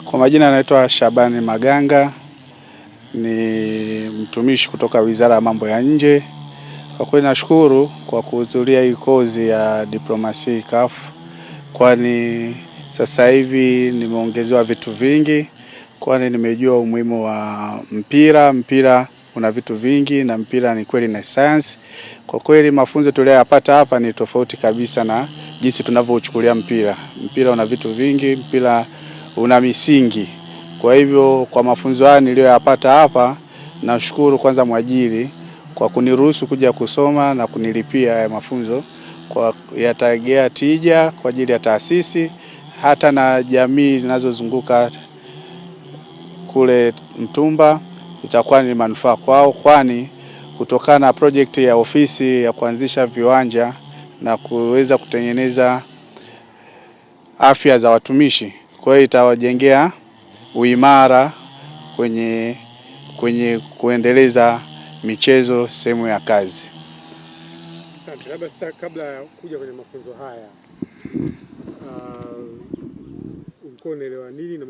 Kwa majina anaitwa Shabani Maganga, ni mtumishi kutoka Wizara ya Mambo ya Nje. Kwa kweli nashukuru kwa kuhudhuria hii kozi ya diplomasia CAF, kwani sasa hivi nimeongezewa vitu vingi, kwani nimejua umuhimu wa mpira. Mpira una vitu vingi na mpira ni kweli na science. Kwa kweli mafunzo tuliyopata hapa ni tofauti kabisa na jinsi tunavyochukulia mpira. Mpira una vitu vingi, mpira una misingi. Kwa hivyo kwa mafunzo haya niliyoyapata hapa, nashukuru kwanza mwajiri kwa kuniruhusu kuja kusoma na kunilipia haya mafunzo, kwa yatagea tija kwa ajili ya taasisi hata na jamii zinazozunguka kule Mtumba. Itakuwa ni manufaa kwao, kwani kutokana na project ya ofisi ya kuanzisha viwanja na kuweza kutengeneza afya za watumishi, kwa hiyo itawajengea uimara kwenye kuendeleza michezo sehemu ya kazi. Asante. Labda sasa kabla ya kuja kwenye mafunzo haya ulikuwa unaelewa nini na